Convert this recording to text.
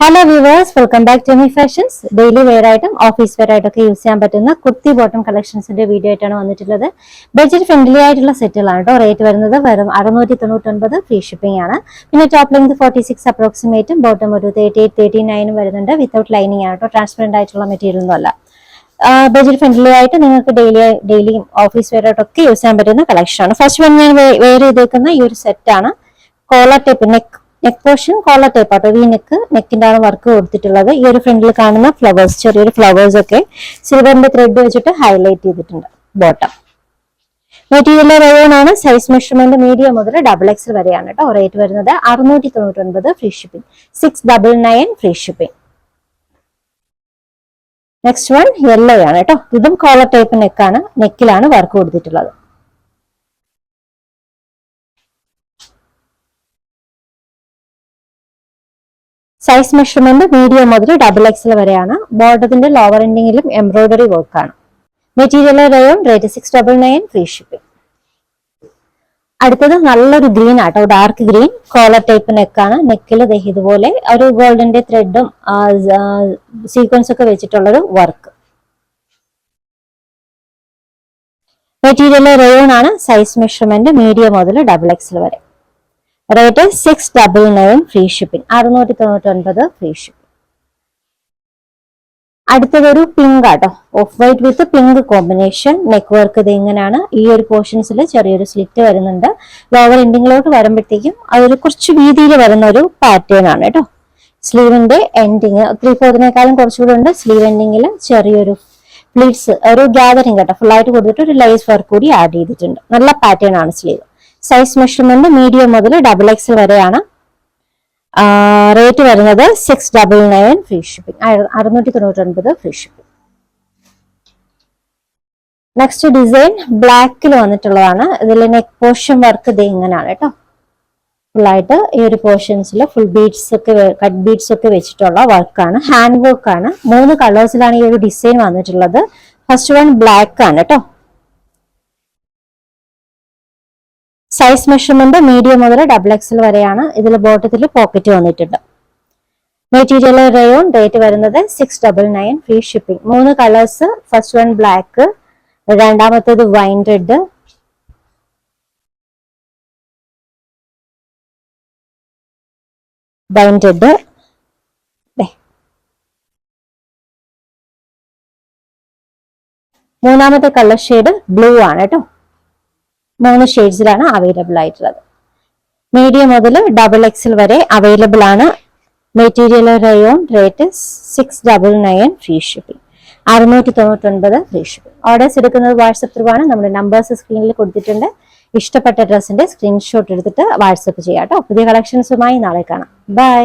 Hello viewers, welcome back to my fashions. Daily wear item, office wear item ഒക്കെ use ചെയ്യാൻ പറ്റുന്ന kurti bottom കളക്ഷൻസിന്റെ video ആയിട്ടാണ് വന്നിട്ടുള്ളത്. Budget friendly ആയിട്ടുള്ള സെറ്റുകളാണ് കേട്ടോ. റേറ്റ് വരുന്നത് വെറും 699 ഫ്രീ ഷിപ്പിംഗ് ആണ്. പിന്നെ ടോപ്പ് ലെങ്ത് 46 അപ്രോക്സിമേറ്റും ബോട്ടം ഒരു 38-39 വരുന്നുണ്ട്. വിത്തൗട്ട് ലൈനിങ് ആണ് കേട്ടോ. ട്രാൻസ്പെറന്റ് ആയിട്ടുള്ള മെറ്റീരിയൽ ഒന്നും അല്ല. ബഡ്ജറ്റ് ഫ്രണ്ട്ലി ആയിട്ട് നിങ്ങൾക്ക് ഡെയിലി ഓഫീസ് വെയർ ആയിട്ടൊക്കെ യൂസ് ചെയ്യാൻ പറ്റുന്ന കളക്ഷൻ ആണ്. ഫസ്റ്റ് വൺ ഞാൻ വെയർ ചെയ്തേക്കുന്ന ഈ ഒരു സെറ്റ് ആണ്. Collar type neck portion collar type ആട്ടോ. വി നെക്കിന്റെ ആണ് വർക്ക് കൊടുത്തിട്ടുള്ളത്. ഈ ഒരു ഫ്രണ്ടിൽ കാണുന്ന ഫ്ലവേഴ്സ്, ചെറിയൊരു ഫ്ലവേഴ്സ് ഒക്കെ സിൽവറിന്റെ ത്രെഡ് വെച്ചിട്ട് ഹൈലൈറ്റ് ചെയ്തിട്ടുണ്ട്. ബോട്ടം മെറ്റീരിയൽ റയോൺ ആണ്. സൈസ് മെഷർമെന്റ് മീഡിയം മുതൽ XXL വരെയാണ് കേട്ടോ. റേറ്റ് വരുന്നത് 699 free shipping, 699 free shipping. Next one yellow ആണ് കേട്ടോ. ഇതും കോളർ ടൈപ്പ് നെക്കാണ്. നെക്കിലാണ് വർക്ക് കൊടുത്തിട്ടുള്ളത്. സൈസ് മെഷർമെന്റ് മീഡിയം മുതൽ XXL വരെയാണ്. ബോർഡത്തിന്റെ ലോവർ എൻഡിങ്ങിലും എംബ്രോയിഡറി വർക്കാണ്. Material rayon, rate 699 free shipping. അടുത്തത് നല്ലൊരു ഗ്രീൻ ആട്ടോ, ഡാർക്ക് ഗ്രീൻ കോളർ ടൈപ്പ് നെക്കാണ്. നെക്കിൽ ഇതുപോലെ ഒരു ഗോൾഡിന്റെ ത്രെഡും സീക്വൻസ് ഒക്കെ വെച്ചിട്ടുള്ളൊരു വർക്ക്. മെറ്റീരിയൽ റയോൺ ആണ്. സൈസ് മെഷർമെന്റ് മീഡിയം മുതൽ XXL വരെ. Rate 699 free shipping, 699 free shipping. അടുത്തതൊരു പിങ്ക് ആട്ടോ, of white with pink combination. Neck work ഇത് ഇങ്ങനെയാണ്. ഈ ഒരു പോർഷൻസിൽ ചെറിയൊരു സ്ലിറ്റ് വരുന്നുണ്ട്. ലോവർ എൻഡിങ്ങിലോട്ട് വരുമ്പോഴത്തേക്കും അതൊരു കുറച്ച് വീതിയിൽ വരുന്ന ഒരു പാറ്റേൺ ആണ് കേട്ടോ. സ്ലീവിന്റെ എൻഡിങ് 3/4 കുറച്ചുകൂടെ ഉണ്ട്. സ്ലീവ് എൻഡിങ്ങിൽ ചെറിയൊരു പ്ലീറ്റ്സ്, ഒരു ഗ്യാതറിങ് കേട്ടോ, ഫുൾ ആയിട്ട് കൊടുത്തിട്ട് ഒരു ലൈസ് വർക്ക് കൂടി ആഡ് ചെയ്തിട്ടുണ്ട്. നല്ല പാറ്റേൺ ആണ് സ്ലീവ്. സൈസ് മെഷർമെന്റ് മീഡിയം മുതൽ XXL വരെയാണ്. റേറ്റ് വരുന്നത് 699 free shipping, 699 free shipping. Next design ബ്ലാക്കിൽ വന്നിട്ടുള്ളതാണ്. ഇതിൽ നെക്ക് പോർഷൻ വർക്ക് ഇത് ഇങ്ങനെയാണ് കേട്ടോ. ഫുള്ളായിട്ട് ഈ ഒരു പോർഷൻസിൽ ഫുൾ ബീഡ്സ് ഒക്കെ, കട്ട് ബീഡ്സ് ഒക്കെ വെച്ചിട്ടുള്ള വർക്കാണ്. ഹാൻഡ് വർക്ക് ആണ്. 3 കളേഴ്സിലാണ് ഈ ഒരു ഡിസൈൻ വന്നിട്ടുള്ളത്. ഫസ്റ്റ് വൺ ബ്ലാക്ക് ആണ് കേട്ടോ. സൈസ് മെഷർമെന്റ് മീഡിയം മുതൽ XXL വരെയാണ്. ഇതിൽ ബോട്ടത്തിൽ പോക്കറ്റ് വന്നിട്ടുണ്ട്. മെറ്റീരിയൽ റയോൺ, റേറ്റ് വരുന്നത് 699 free shipping. 3 colours. First one black, രണ്ടാമത്തേത് വൈൻ റെഡ്, മൂന്നാമത്തെ കളർ ഷെയ്ഡ് ബ്ലൂ ആണ് കേട്ടോ. 3 ഷെയ്ഡ്സിലാണ് അവൈലബിൾ ആയിട്ടുള്ളത്. മീഡിയം മുതൽ XXL വരെ അവൈലബിൾ ആണ്. Material rayon, rate 699 free shipping, 699 free shipping. Orders എടുക്കുന്നത് വാട്സപ്പ് ത്രൂ ആണ്. നമ്മുടെ നമ്പേഴ്സ് സ്ക്രീനിൽ കൊടുത്തിട്ടുണ്ട്. ഇഷ്ടപ്പെട്ട ഡ്രസ്സിന്റെ സ്ക്രീൻഷോട്ട് എടുത്തിട്ട് വാട്സപ്പ് ചെയ്യാം കേട്ടോ. പുതിയ കളക്ഷൻസുമായി നാളെ കാണാം. ബൈ.